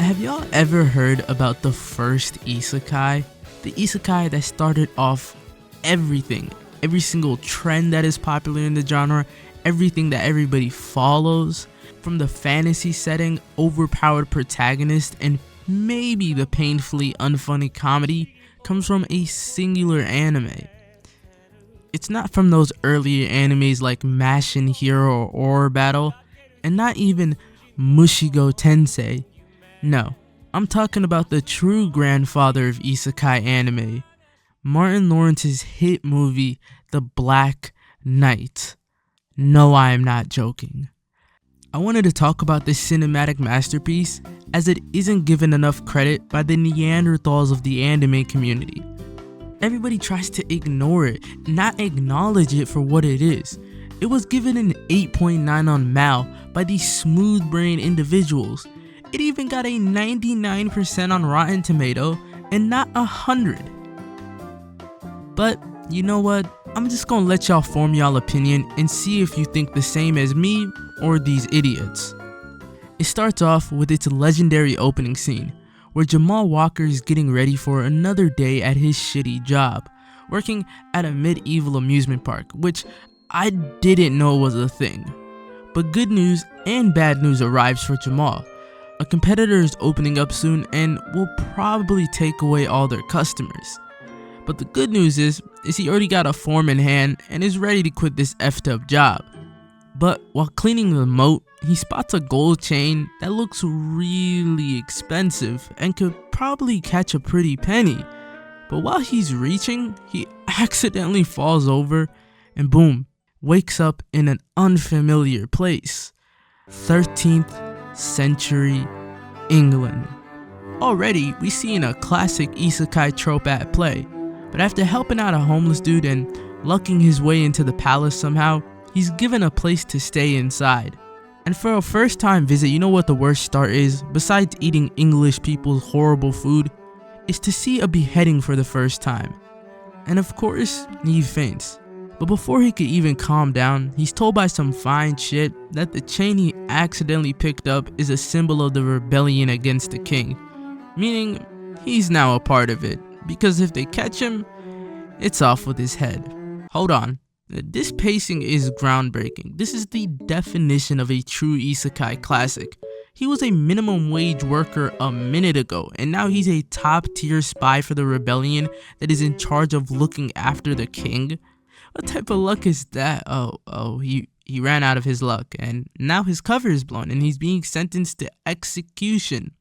Have y'all ever heard about the first Isekai? The Isekai that started off everything, every single trend that is popular in the genre, everything that everybody follows, from the fantasy setting, overpowered protagonist, and maybe the painfully unfunny comedy, comes from a singular anime. It's not from those earlier animes like Mashin Hero or Battle, and not even Mushigo Tensei. No, I'm talking about the true grandfather of isekai anime, Martin Lawrence's hit movie, The Black Knight. No, I am not joking. I wanted to talk about this cinematic masterpiece as it isn't given enough credit by the Neanderthals of the anime community. Everybody tries to ignore it, not acknowledge it for what it is. It was given an 8.9 on Mal by these smooth-brained individuals. It even got a 99% on Rotten Tomato and not 100. But you know what? I'm just gonna let y'all form y'all opinion and see if you think the same as me or these idiots. It starts off with its legendary opening scene, where Jamal Walker is getting ready for another day at his shitty job, working at a medieval amusement park, which I didn't know was a thing. But good news and bad news arrives for Jamal. A competitor is opening up soon and will probably take away all their customers. But the good news is he already got a form in hand and is ready to quit this effed up job. But while cleaning the moat, he spots a gold chain that looks really expensive and could probably catch a pretty penny. But while he's reaching, he accidentally falls over and boom, wakes up in an unfamiliar place. 13th century England. Already, we see a classic isekai trope at play, but after helping out a homeless dude and lucking his way into the palace somehow, he's given a place to stay inside. And for a first time visit, you know what the worst start is, besides eating English people's horrible food? Is to see a beheading for the first time. And of course, he faints. But before he could even calm down, he's told by some fine shit that the chain he accidentally picked up is a symbol of the rebellion against the king. Meaning, he's now a part of it, because if they catch him, it's off with his head. Hold on, this pacing is groundbreaking. This is the definition of a true isekai classic. He was a minimum wage worker a minute ago, and now he's a top tier spy for the rebellion that is in charge of looking after the king. What type of luck is that? He ran out of his luck, and now his cover is blown, and he's being sentenced to execution.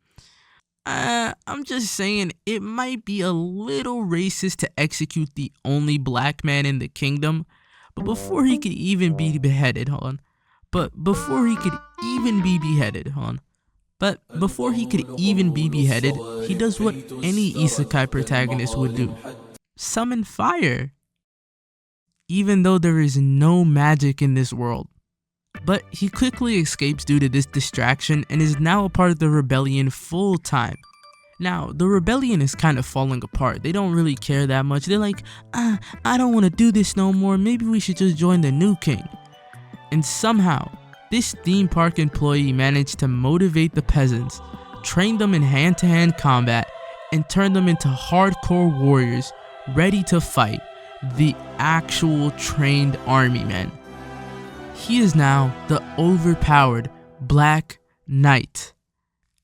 I'm just saying, it might be a little racist to execute the only black man in the kingdom, but before he could even be beheaded, before he could even be beheaded, he does what any isekai protagonist would do: summon fire. Even though there is no magic in this world. But he quickly escapes due to this distraction and is now a part of the rebellion full time. Now, the rebellion is kind of falling apart. They don't really care that much. They're like, I don't want to do this no more. Maybe we should just join the new king. And somehow, this theme park employee managed to motivate the peasants, train them in hand-to-hand combat, and turn them into hardcore warriors ready to fight the actual trained army men. He is now the overpowered Black Knight.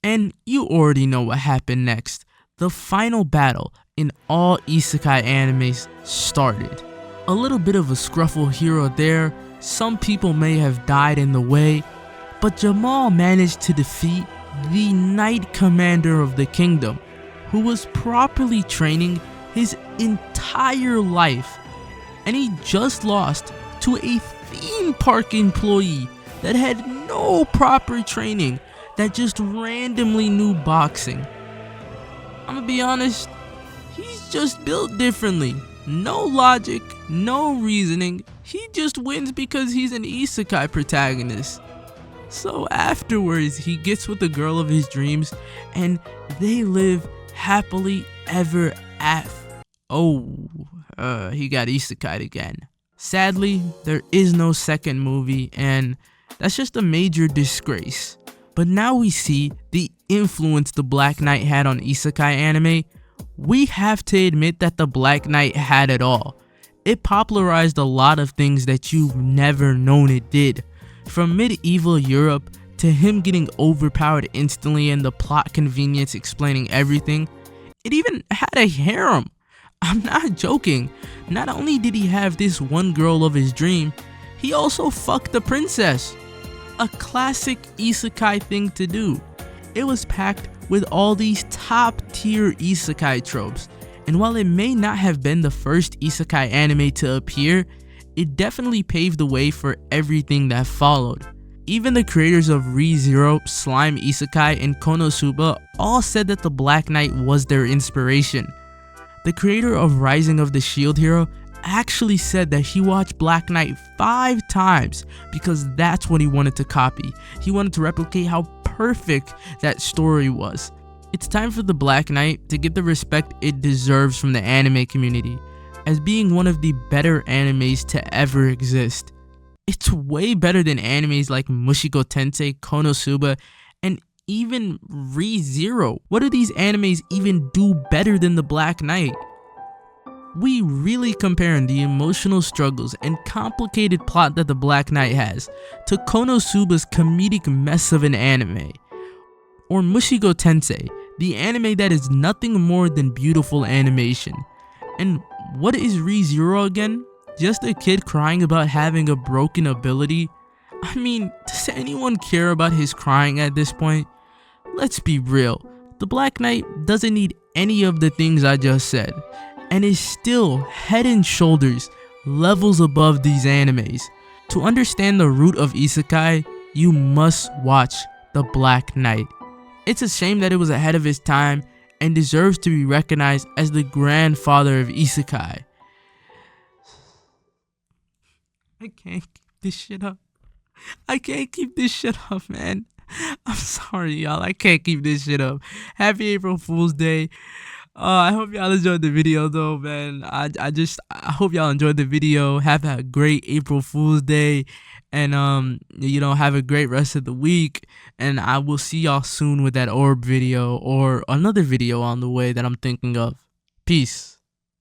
And you already know what happened next. The final battle in all isekai animes started. A little bit of a scruffle here or there, some people may have died in the way, but Jamal managed to defeat the Knight Commander of the Kingdom, who was properly training his entire life, and he just lost to a theme park employee that had no proper training, that just randomly knew boxing. I'm gonna be honest, he's just built differently. No logic, no reasoning, he just wins because he's an isekai protagonist. So afterwards, he gets with the girl of his dreams, and they live happily ever after. He got isekai'd again. Sadly, there is no second movie, and that's just a major disgrace. But now we see the influence the Black Knight had on isekai anime, we have to admit that the Black Knight had it all. It popularized a lot of things that you've never known it did. From medieval Europe to him getting overpowered instantly and the plot convenience explaining everything, it even had a harem. I'm not joking. Not only did he have this one girl of his dream, he also fucked the princess. A classic isekai thing to do. It was packed with all these top tier isekai tropes, and while it may not have been the first isekai anime to appear, it definitely paved the way for everything that followed. Even the creators of Re:Zero, Slime Isekai, and Konosuba all said that the Black Knight was their inspiration. The creator of Rising of the Shield Hero actually said that he watched Black Knight 5 times because that's what he wanted to copy. He wanted to replicate how perfect that story was. It's time for the Black Knight to get the respect it deserves from the anime community, as being one of the better animes to ever exist. It's way better than animes like Mushoku Tensei, Konosuba, and even Re:Zero. What do these animes even do better than the Black Knight? We really comparing the emotional struggles and complicated plot that the Black Knight has to Konosuba's comedic mess of an anime, or Mushoku Tensei, the anime that is nothing more than beautiful animation. And what is Re:Zero again? Just a kid crying about having a broken ability? I mean, does anyone care about his crying at this point? Let's be real, the Black Knight doesn't need any of the things I just said, and is still head and shoulders levels above these animes. To understand the root of isekai, you must watch the Black Knight. It's a shame that it was ahead of its time and deserves to be recognized as the grandfather of isekai. I can't keep this shit up. I can't keep this shit up, man. I'm sorry, y'all. I can't keep this shit up. Happy April Fool's Day. I hope y'all enjoyed the video, though, man. I hope y'all enjoyed the video. Have a great April Fool's Day, and have a great rest of the week. And I will see y'all soon with that orb video or another video on the way that I'm thinking of. Peace.